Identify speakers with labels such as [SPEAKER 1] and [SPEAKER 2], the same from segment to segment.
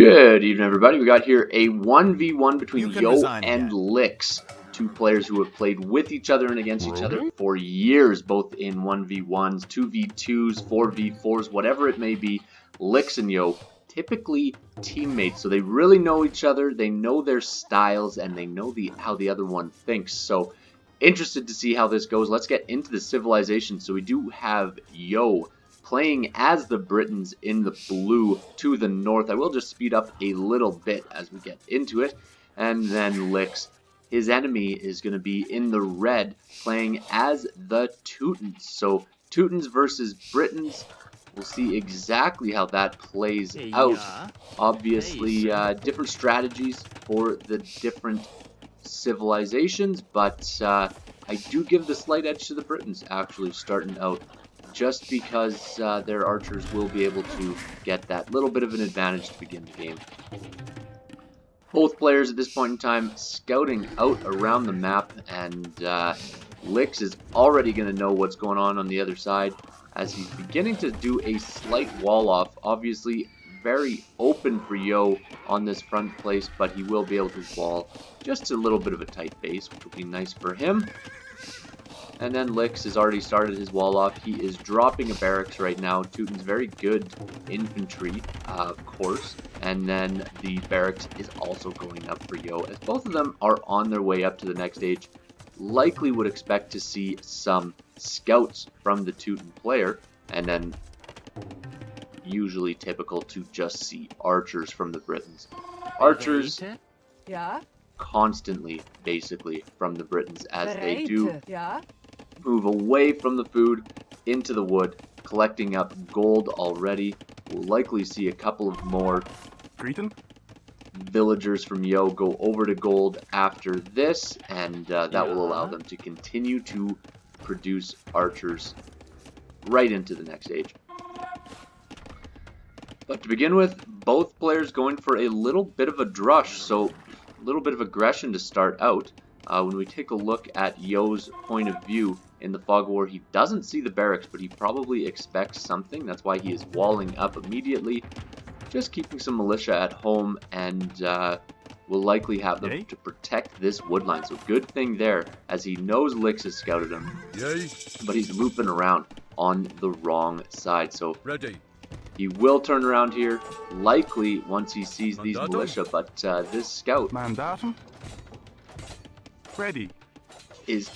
[SPEAKER 1] Good evening, everybody. We got here a 1v1 between Yo
[SPEAKER 2] resign
[SPEAKER 1] and
[SPEAKER 2] again.
[SPEAKER 1] Licks, two players who have played with each other and against each other for years, both in 1v1s, 2v2s, 4v4s, whatever it may be. Licks and Yo, typically teammates, so they really know each other, they know their styles, and they know how the other one thinks. So, interested to see how this goes. Let's get into the civilization. So we do have Yo playing as the Britons in the blue to the north. I will just speed up a little bit as we get into it. And then Licks, his enemy, is going to be in the red playing as the Teutons. So Teutons versus Britons. We'll see exactly how that plays out. Obviously, different strategies for the different civilizations, but I do give the slight edge to the Britons actually starting out, just because their archers will be able to get that little bit of an advantage to begin the game. Both players at this point in time scouting out around the map, and Licks is already going to know what's going on the other side as he's beginning to do a slight wall off. Obviously very open for Yo on this front place, but he will be able to wall just a little bit of a tight base, which will be nice for him. And then Licks has already started his wall off. He is dropping a barracks right now. Teuton's very good infantry, of course. And then the barracks is also going up for Yo, as both of them are on their way up to the next stage. Likely would expect to see some scouts from the Teuton player, and then usually typical to just see archers from the Britons. Archers constantly, basically, from the Britons, as they do move away from the food into the wood, collecting up gold already. We'll likely see a couple of more villagers from Yo go over to gold after this, and that will allow them to continue to produce archers right into the next stage. But to begin with, both players going for a little bit of a drush, so a little bit of aggression to start out. When we take a look at Yo's point of view in the fog war, he doesn't see the barracks, but he probably expects something. That's why he is walling up immediately, just keeping some militia at home, and will likely have them to protect this woodline. So good thing there, as he knows Licks has scouted him, but he's looping around on the wrong side. So he will turn around here, likely once he sees these militia, but this scout is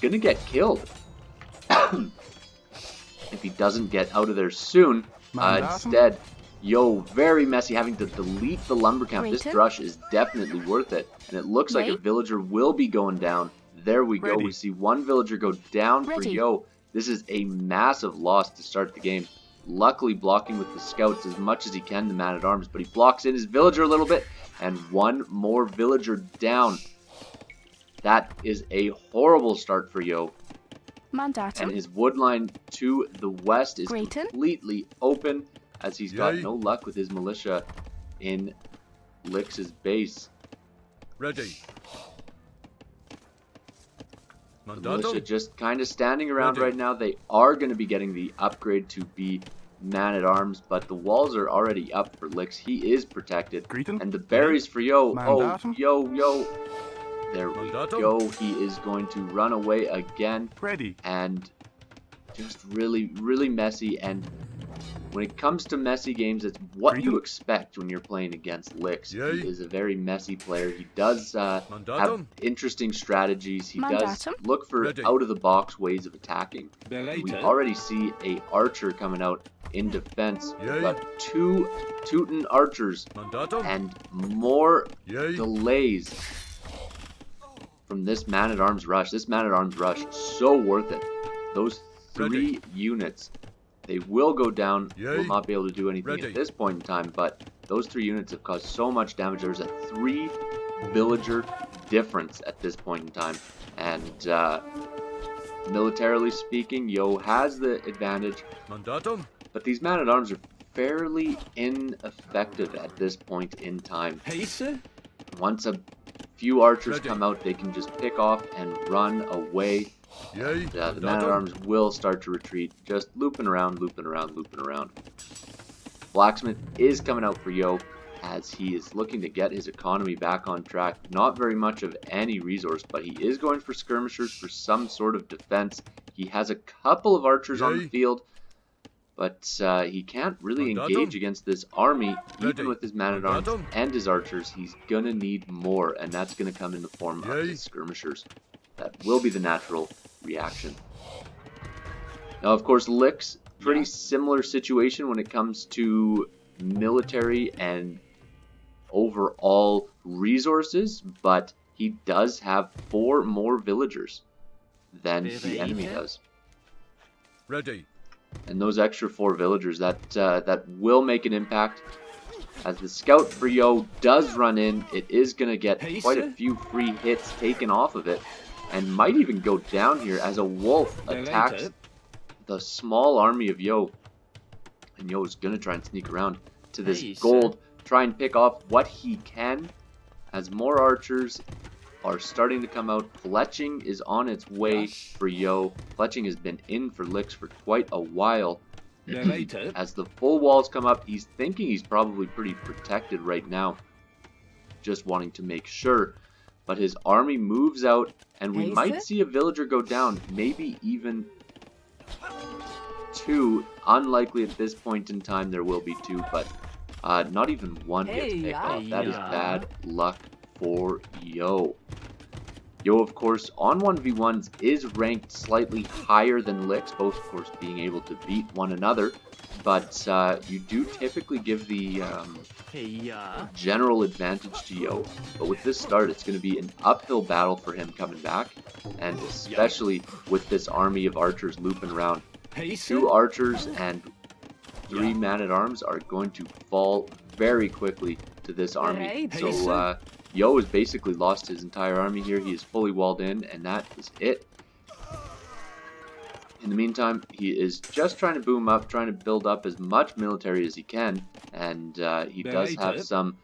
[SPEAKER 1] gonna get killed if he doesn't get out of there soon. Instead, Yo, very messy, having to delete the lumber camp. This drush is definitely worth it, and it looks like a villager will be going down. There we go. We see one villager go down for Yo. This is a massive loss to start the game. Luckily blocking with the scouts as much as he can, the man-at-arms, but he blocks in his villager a little bit, and one more villager down. That is a horrible start for Yo. And his woodline to the west is completely open, as he's got no luck with his militia in Licks' base. The militia just kind of standing around right now. They are going to be getting the upgrade to be man-at-arms, but the walls are already up for Licks. He is protected. And the berries for Yo. Oh, Yo. There we go. He is going to run away again. And just really, really messy. And when it comes to messy games, it's what you expect when you're playing against Licks. He is a very messy player. He does have interesting strategies. He does look for out-of-the-box ways of attacking. We already see a archer coming out in defense. We've got two Teuton archers and more delays from this man-at-arms rush. This man-at-arms rush, so worth it. Those three units, they will go down, will not be able to do anything at this point in time, but those three units have caused so much damage. There's a 3 villager difference at this point in time, and militarily speaking, Yo has the advantage, but these man-at-arms are fairly ineffective at this point in time. Once a few archers come out, they can just pick off and run away. And, the man-at-arms will start to retreat, just looping around. Blacksmith is coming out for Yo, as he is looking to get his economy back on track. Not very much of any resource, but he is going for skirmishers for some sort of defense. He has a couple of archers on the field, but he can't really engage against this army, even with his man-at-arms and his archers. He's going to need more, and that's going to come in the form of his skirmishers. That will be the natural reaction. Now, of course, Lick's pretty similar situation when it comes to military and overall resources, but he does have 4 more villagers than the enemy does.
[SPEAKER 2] Ready.
[SPEAKER 1] And those extra 4 villagers, that will make an impact. As the scout for Yo does run in, it is going to get quite a few free hits taken off of it, and might even go down here as a wolf attacks the small army of Yo. And Yo is going to try and sneak around to this gold, try and pick off what he can, as more archers are starting to come out. Fletching is on its way for Yo. Fletching has been in for Licks for quite a while. As the full walls come up, he's thinking he's probably pretty protected right now, just wanting to make sure. But his army moves out, and we might see a villager go down, maybe even 2. Unlikely at this point in time there will be 2, but not even 1 gets picked off. That is bad luck for Yo. Yo, of course, on 1v1s is ranked slightly higher than Licks, both, of course, being able to beat one another. But you do typically give the general advantage to Yo. But with this start, it's going to be an uphill battle for him coming back. And especially with this army of archers looping around. 2 archers and 3 man-at-arms are going to fall very quickly to this army. So Yo has basically lost his entire army here. He is fully walled in, and that is it. In the meantime, he is just trying to boom up, trying to build up as much military as he can, and he does have some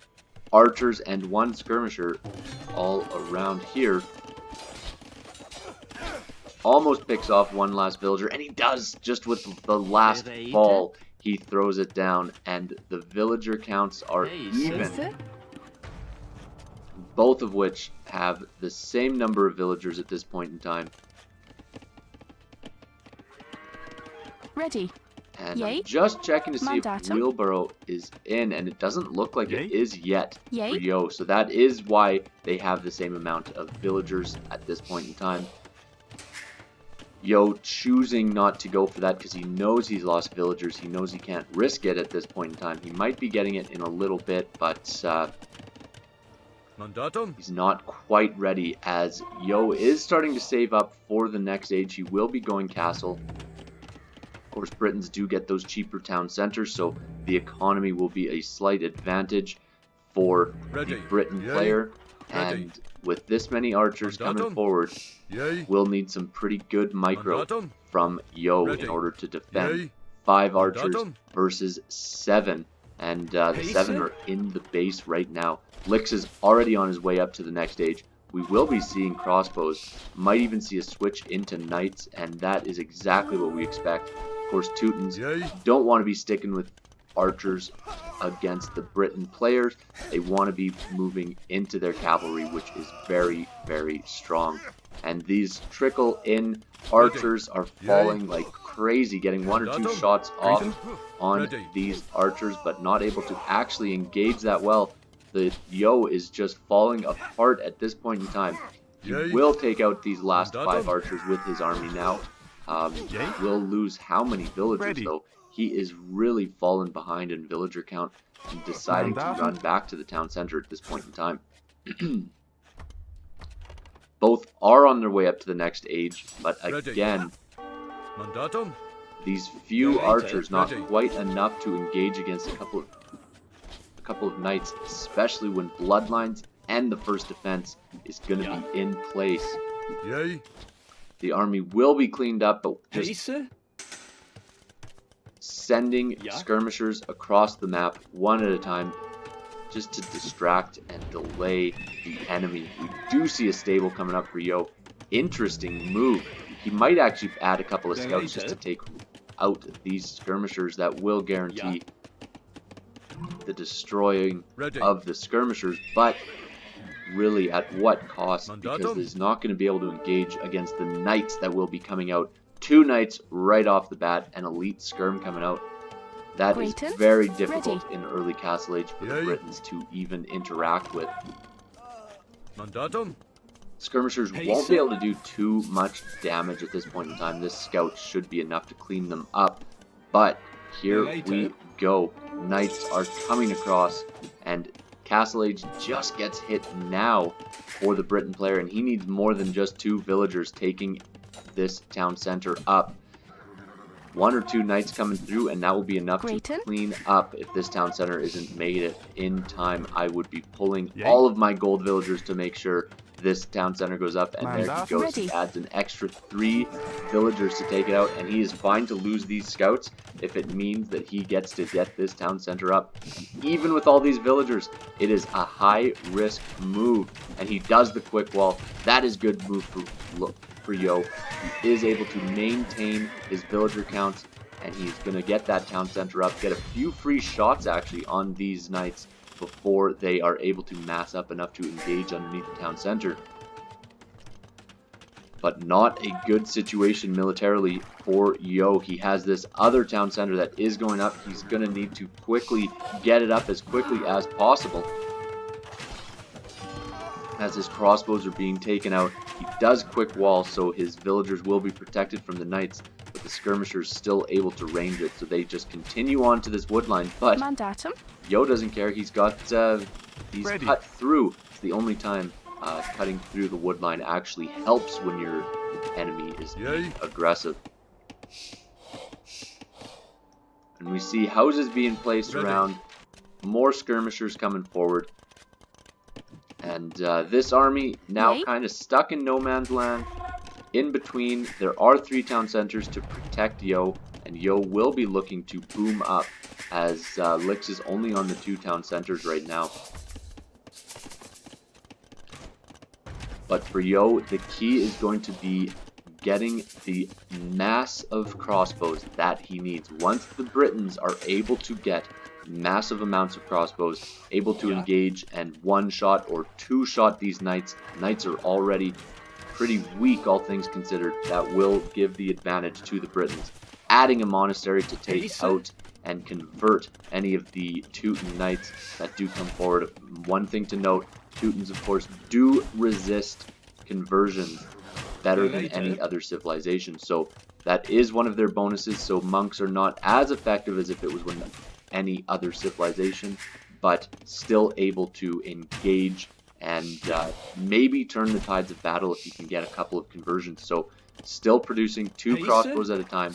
[SPEAKER 1] archers and 1 skirmisher all around here. Almost picks off 1 last villager, and he does, just with the last fall. He throws it down, and the villager counts are even. Both of which have the same number of villagers at this point in time.
[SPEAKER 3] Ready.
[SPEAKER 1] And I'm just checking to see if Wheelbarrow is in, and it doesn't look like it is yet for Yo. So that is why they have the same amount of villagers at this point in time. Yo choosing not to go for that because he knows he's lost villagers. He knows he can't risk it at this point in time. He might be getting it in a little bit, but he's not quite ready, as Yo is starting to save up for the next age. He will be going castle. Of course, Britons do get those cheaper town centers, so the economy will be a slight advantage for the Briton player. And with this many archers coming forward, we'll need some pretty good micro from Yo in order to defend. 5 archers versus 7. And the 7 are in the base right now. Licks is already on his way up to the next stage. We will be seeing crossbows. Might even see a switch into knights, and that is exactly what we expect. Of course, Teutons don't want to be sticking with archers against the Briton players. They want to be moving into their cavalry, which is very, very strong. And these trickle-in archers are falling like crazy, getting 1 or 2 shots off on these archers, but not able to actually engage that well. The Yo is just falling apart at this point in time. He will take out these last 5 archers with his army now. Will lose how many villagers, though? He is really fallen behind in villager count and deciding to run back to the town center at this point in time. Both are on their way up to the next age, but again, these few archers not quite enough to engage against a couple of knights, especially when bloodlines and the first defense is going to be in place. The army will be cleaned up, but just sending skirmishers across the map one at a time just to distract and delay the enemy. We do see a stable coming up for Yo. Interesting move. He might actually add a couple of scouts just to take out these skirmishers. That will guarantee the destroying
[SPEAKER 2] Ready.
[SPEAKER 1] of the skirmishers, but really at what cost? Because
[SPEAKER 2] Mandatum.
[SPEAKER 1] he's not going to be able to engage against the knights that will be coming out. 2 knights right off the bat, an elite skirm coming out. That is
[SPEAKER 3] Britons,
[SPEAKER 1] very difficult
[SPEAKER 3] ready.
[SPEAKER 1] in early Castle Age for the
[SPEAKER 2] Yay.
[SPEAKER 1] Britons to even interact with.
[SPEAKER 2] Mandatum.
[SPEAKER 1] Skirmishers won't be able to do too much damage at this point in time. This scout should be enough to clean them up. But here we go. Knights are coming across, and Castle Age just gets hit now for the Briton player, and he needs more than just 2 villagers taking this town center up. 1 or 2 knights coming through, and that will be enough
[SPEAKER 3] Britons.
[SPEAKER 1] to clean up. If this town center isn't made it in time, I would be pulling
[SPEAKER 2] Yay.
[SPEAKER 1] all of my gold villagers to make sure this town center goes up, and there he
[SPEAKER 4] Mandatum.
[SPEAKER 1] goes.
[SPEAKER 3] Ready.
[SPEAKER 1] He adds an extra 3 villagers to take it out, and he is fine to lose these scouts if it means that he gets to get this town center up. Even with all these villagers, it is a high risk move, and he does the quick wall. That is good move for Yo. He is able to maintain his villager counts, and he's going to get that town center up, get a few free shots actually on these knights before they are able to mass up enough to engage underneath the town center. But not a good situation militarily for Yo. He has this other town center that is going up. He's going to need to quickly get it up as quickly as possible. As his crossbows are being taken out, he does quick wall, so his villagers will be protected from the knights, but the skirmishers still able to range it, so they just continue on to this wood line. But
[SPEAKER 3] Mandatum.
[SPEAKER 1] Yo doesn't care. He's got he's
[SPEAKER 4] Ready.
[SPEAKER 1] cut through. It's the only time cutting through the wood line actually helps when your enemy is
[SPEAKER 2] Yay.
[SPEAKER 1] aggressive. And we see houses being placed
[SPEAKER 2] Ready.
[SPEAKER 1] around, more skirmishers coming forward. And this army now
[SPEAKER 3] Yay.
[SPEAKER 1] kind of stuck in no man's land. In between, there are 3 town centers to protect Yo, and Yo will be looking to boom up, as Lix is only on the 2 town centers right now. But for Yo, the key is going to be getting the mass of crossbows that he needs. Once the Britons are able to get massive amounts of crossbows, able to engage and 1-shot or 2-shot these knights, knights are already pretty weak, all things considered. That will give the advantage to the Britons. Adding a monastery to take out and convert any of the Teuton knights that do come forward. One thing to note, Teutons of course do resist conversion better than any other civilization, so that is one of their bonuses. So monks are not as effective as if it was when any other civilization, but still able to engage and maybe turn the tides of battle if you can get a couple of conversions. So still producing 2 crossbows at a time.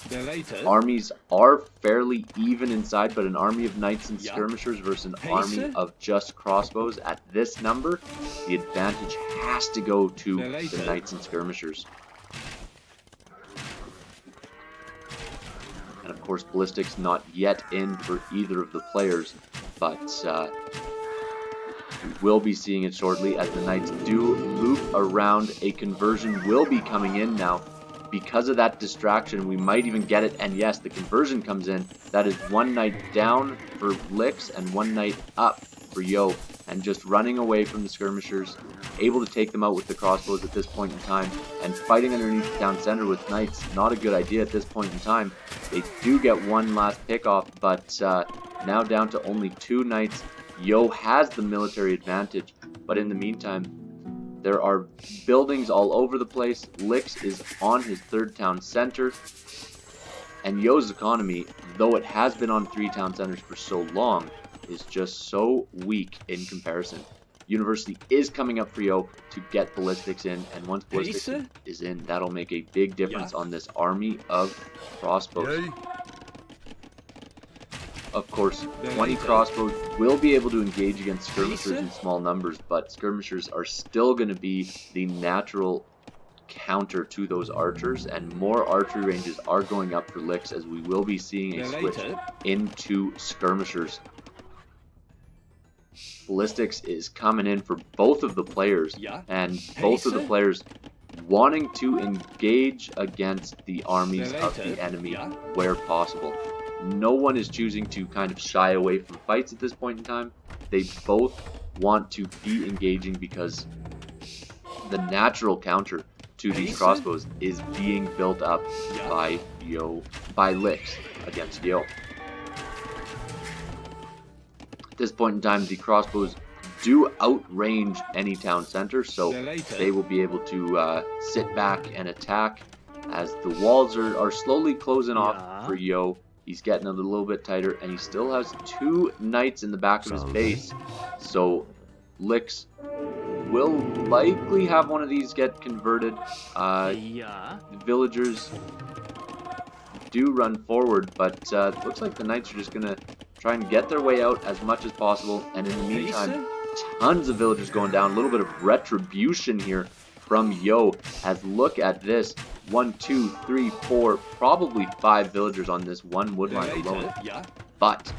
[SPEAKER 1] Armies are fairly even inside, but an army of knights and skirmishers versus an army of just crossbows at this number, the advantage has to go to the knights and skirmishers. And of course, ballistics not yet in for either of the players, but we will be seeing it shortly as the knights do loop around. A conversion will be coming in now. Because of that distraction, we might even get it, and yes, the conversion comes in. That is 1 knight down for Lix and 1 knight up for Yo, and just running away from the skirmishers, able to take them out with the crossbows at this point in time, and fighting underneath the town center with knights, not a good idea at this point in time. They do get 1 last pick off, but now down to only 2 knights. Yo has the military advantage, but in the meantime, there are buildings all over the place. Lix is on his 3rd town center, and Yo's economy, though it has been on 3 town centers for so long, is just so weak in comparison. University is coming up for Yo to get ballistics in, and once ballistics is in, that'll make a big difference on this army of crossbows.
[SPEAKER 2] Yay.
[SPEAKER 1] Of course, 20 crossbows will be able to engage against skirmishers in small numbers, but skirmishers are still going to be the natural counter to those archers, and more archery ranges are going up for Lix, as we will be seeing a switch into skirmishers. Ballistics is coming in for both of the players, and both of the players wanting to engage against the armies of the enemy where possible. no one is choosing to kind of shy away from fights at this point in time. They both want to be engaging because the natural counter to these crossbows is being built up by Licks against Yo. At this point in time, the crossbows do outrange any town center, so they will be able to sit back and attack as the walls are slowly closing off for Yo. He's getting a little bit tighter, and he still has 2 knights in the back of his base, so Licks will likely have one of these get converted. The villagers do run forward, but it looks like the knights are just going to try and get their way out as much as possible, and in the meantime, tons of villagers going down. A little bit of retribution here from Yo, as look at this. 1, 2, 3, 4, probably 5 villagers on this one wood line alone. But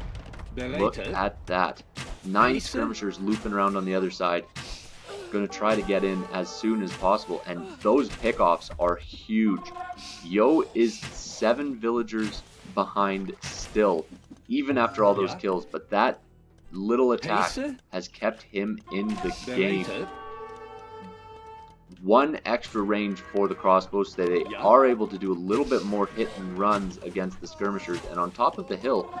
[SPEAKER 1] look at that. 9 skirmishers looping around on the other side. Going to try to get in as soon as possible, and those pickoffs are huge. Yo is 7 villagers behind still, even after all those kills, but that little attack has kept him in the game. 1 extra range for the crossbows, so they are able to do a little bit more hit and runs against the skirmishers, and on top of the hill,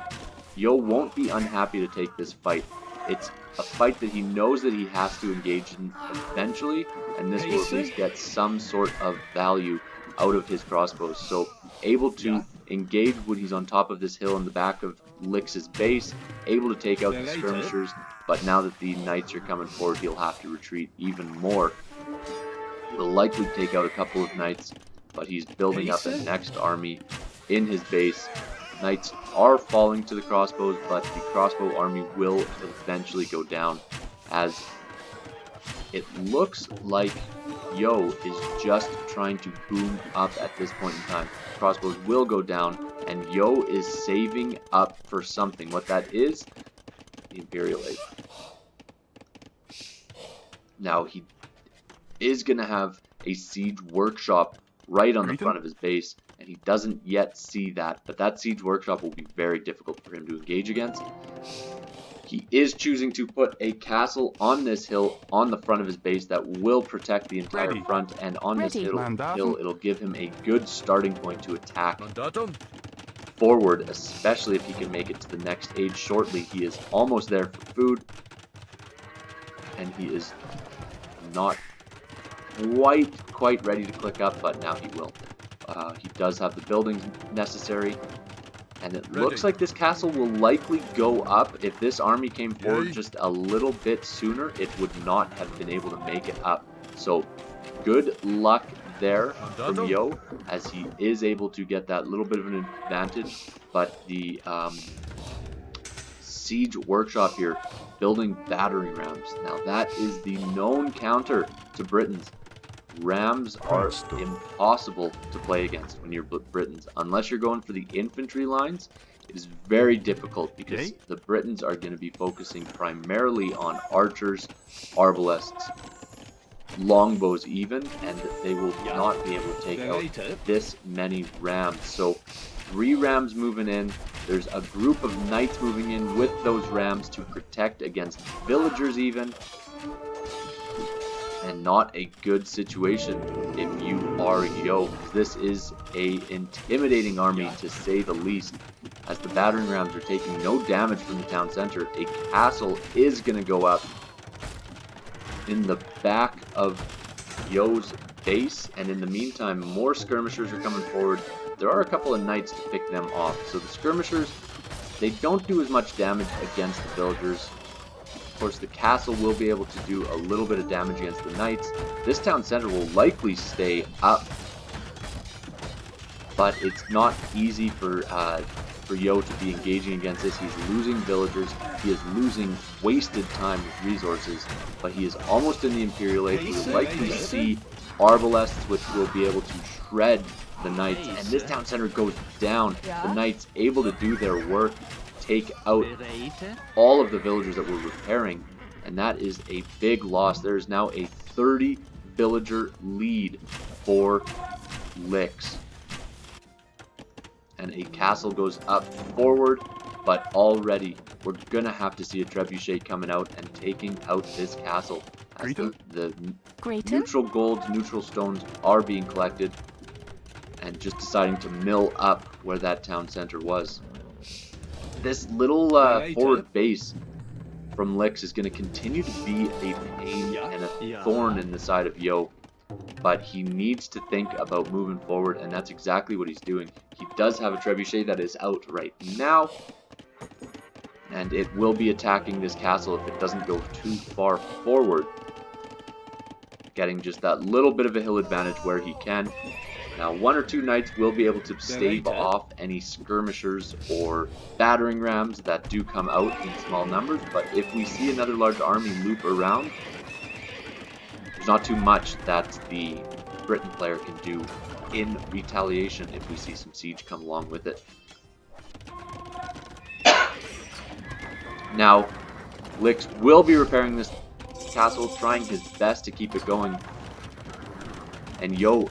[SPEAKER 1] Yo won't be unhappy to take this fight. It's a fight that he knows that he has to engage in eventually, and this will at least get some sort of value out of his crossbows. So able to engage when he's on top of this hill in the back of Licks' base, able to take out the skirmishers, but now that the knights are coming forward, he'll have to retreat even more. He'll likely take out a couple of knights, but he's building up a next army in his base. Knights are falling to the crossbows, but the crossbow army will eventually go down, as it looks like Yo is just trying to boom up at this point in time. Crossbows will go down, and Yo is saving up for something. What that is, the Imperial Age. Now, he is going to have a siege workshop right on the front of his base, and he doesn't yet see that, but that siege workshop will be very difficult for him to engage against. He is choosing to put a castle on this hill on the front of his base that will protect the entire front, and on this hill it'll give him a good starting point to attack forward, especially if he can make it to the next age shortly. He is almost there for food, and he is not quite ready to click up, but now he will. He does have the buildings necessary, and it looks like this castle will likely go up. If this army came forward just a little bit sooner, it would not have been able to make it up. So good luck there from Yo, as he is able to get that little bit of an advantage, but the siege workshop here, building battering rams. Now that is the known counter to Britons. Rams are impossible to play against when you're Britons. Unless you're going for the infantry lines, it is very difficult because the Britons are going to be focusing primarily on archers, arbalests, longbows even, and they will not be able to take out this many rams. So 3 rams moving in. There's a group of knights moving in with those rams to protect against villagers even. And not a good situation if you are Yo. This is a intimidating army to say the least, as the battering rams are taking no damage from the town center. A castle is going to go up in the back of Yo's base, and in the meantime, more skirmishers are coming forward. There are a couple of knights to pick them off. So the skirmishers, they don't do as much damage against the villagers. Of course, the castle will be able to do a little bit of damage against the knights. This town center will likely stay up, but it's not easy for Yo to be engaging against this. He's losing villagers. He is losing wasted time with resources, but he is almost in the Imperial Age. We'll likely see arbalests, which will be able to shred the knights, and this town center goes down. The knights able to do their work, take out all of the villagers that were repairing, and that is a big loss. There is now a 30 villager lead for Licks. and a castle goes up forward, but already we're gonna have to see a trebuchet coming out and taking out this castle as the neutral golds, neutral stones are being collected and just deciding to mill up where that town center was. This little forward base from Lix is going to continue to be a pain and a thorn in the side of Yo, but he needs to think about moving forward, and that's exactly what he's doing. He does have a trebuchet that is out right now, and it will be attacking this castle if it doesn't go too far forward, getting just that little bit of a hill advantage where he can. Now, 1 or 2 knights will be able to stave off any skirmishers or battering rams that do come out in small numbers, but if we see another large army loop around, there's not too much that the Briton player can do in retaliation if we see some siege come along with it. Now, Lix will be repairing this castle, trying his best to keep it going, and Yo,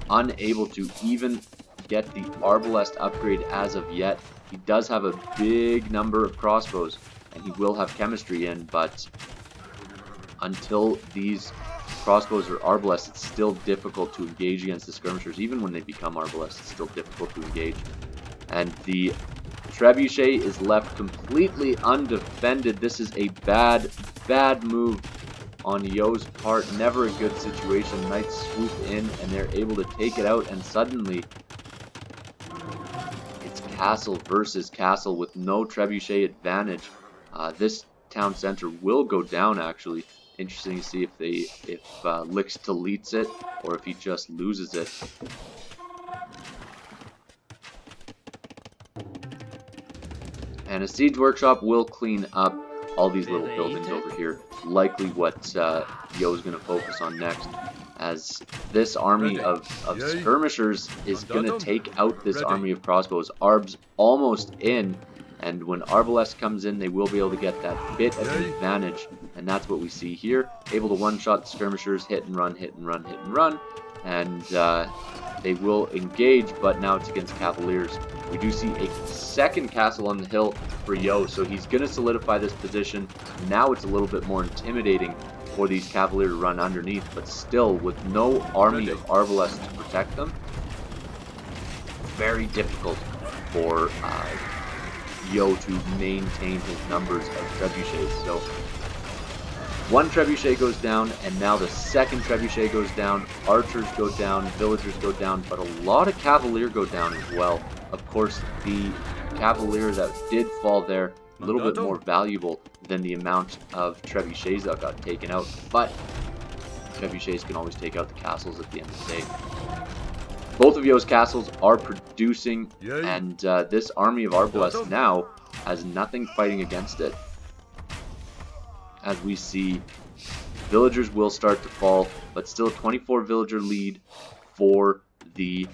[SPEAKER 1] unable to even get the arbalest upgrade as of yet. He does have a big number of crossbows, and he will have chemistry in, but until these crossbows are arbalest, it's still difficult to engage against the skirmishers. Even when they become arbalest, it's still difficult to engage. And the trebuchet is left completely undefended. This is a bad move on Yo's part. Never a good situation. Knights swoop in and they're able to take it out, and suddenly it's castle versus castle with no trebuchet advantage. This town center will go down, actually. Interesting to see if Lix deletes it or if he just loses it. And a siege workshop will clean up all these little buildings over here. Likely what Yo's going to focus on next, as this army of skirmishers is going to take out this army of crossbows. Arb's almost in, and when Arbalest comes in, they will be able to get that bit of an advantage, and that's what we see here. Able to one-shot the skirmishers, hit and run, hit and run, hit and run, and they will engage, but now it's against cavaliers. We do see a second castle on the hill for Yo, so he's going to solidify this position. Now it's a little bit more intimidating for these cavalier to run underneath, but still, with no army of Arbalest to protect them, very difficult for Yo to maintain his numbers of trebuchets. So one trebuchet goes down, and now the second trebuchet goes down. Archers go down, villagers go down, but a lot of cavalier go down as well. Of course, the cavalier that did fall there, a little bit more valuable than the amount of trebuchets that got taken out, but trebuchets can always take out the castles at the end of the day. Both of Yo's castles are producing, and this army of Arbalest now has nothing fighting against it. As we see, villagers will start to fall, but still 24 villager lead for the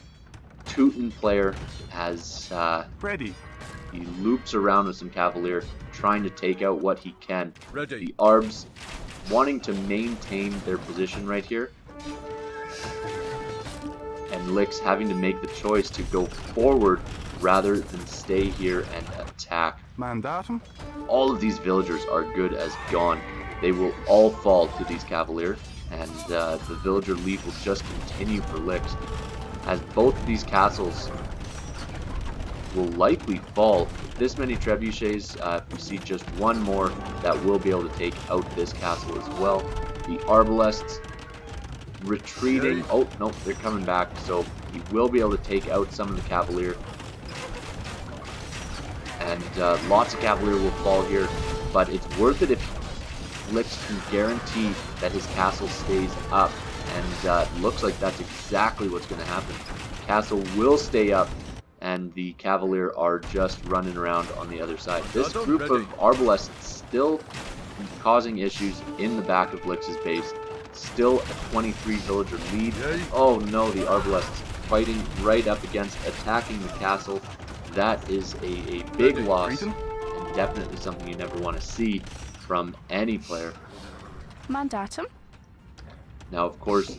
[SPEAKER 1] Teuton player as he loops around with some cavalier, trying to take out what he can. The Arbs wanting to maintain their position right here, and Lix having to make the choice to go forward rather than stay here and attack.
[SPEAKER 3] Mandatum?
[SPEAKER 1] All of these villagers are good as gone. They will all fall to these cavalier, and the villager lead will just continue for Lix, as both of these castles will likely fall. This many trebuchets, if we see just one more, that will be able to take out this castle as well. The Arbalests retreating. Oh, no, they're coming back, so he will be able to take out some of the cavalier. And lots of cavalier will fall here, but it's worth it if Lix can guarantee that his castle stays up, and looks like that's exactly what's going to happen. Castle will stay up, and the cavalier are just running around on the other side. This group of Arbalests still causing issues in the back of Lix's base. Still a 23 villager lead. Oh no, the Arbalests fighting right up against, attacking the castle. That is a big loss, and definitely something you never want to see from any player.
[SPEAKER 4] Mandatum.
[SPEAKER 1] Now, of course,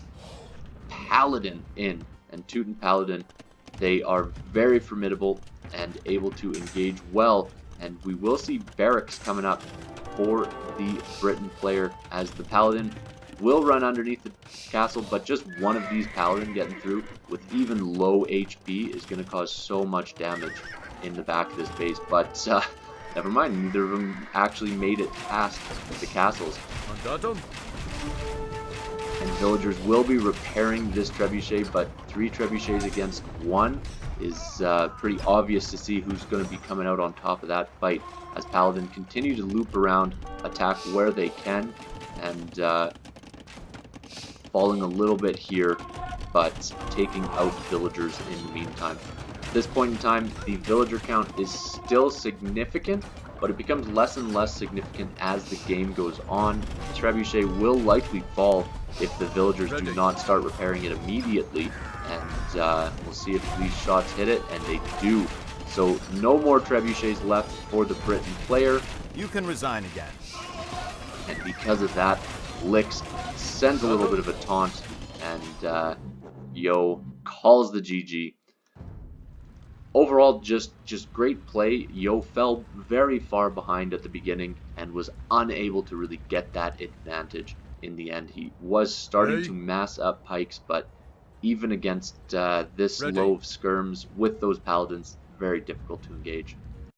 [SPEAKER 1] Paladin in, and Teuton Paladin They are very formidable and able to engage well, and we will see barracks coming up for the Briton player, as the Paladin will run underneath the castle, but just one of these Paladin getting through with even low HP is going to cause so much damage in the back of this base. But never mind, neither of them actually made it past the castles.
[SPEAKER 2] Mandatum?
[SPEAKER 1] And villagers will be repairing this trebuchet, but 3 trebuchets against 1 is pretty obvious to see who's going to be coming out on top of that fight, as Paladin continue to loop around, attack where they can, and falling a little bit here, but taking out villagers in the meantime. At this point in time, the villager count is still significant, but it becomes less and less significant as the game goes on. Trebuchet will likely fall if the villagers do not start repairing it immediately, and we'll see if these shots hit it, and they do. So no more trebuchets left for the Briton player.
[SPEAKER 3] You can resign again.
[SPEAKER 1] And because of that, Lix sends a little bit of a taunt, and Yo calls the GG. Overall, just great play. Yo fell very far behind at the beginning and was unable to really get that advantage in the end. He was starting to mass up pikes, but even against this low of skirms with those paladins, very difficult to engage.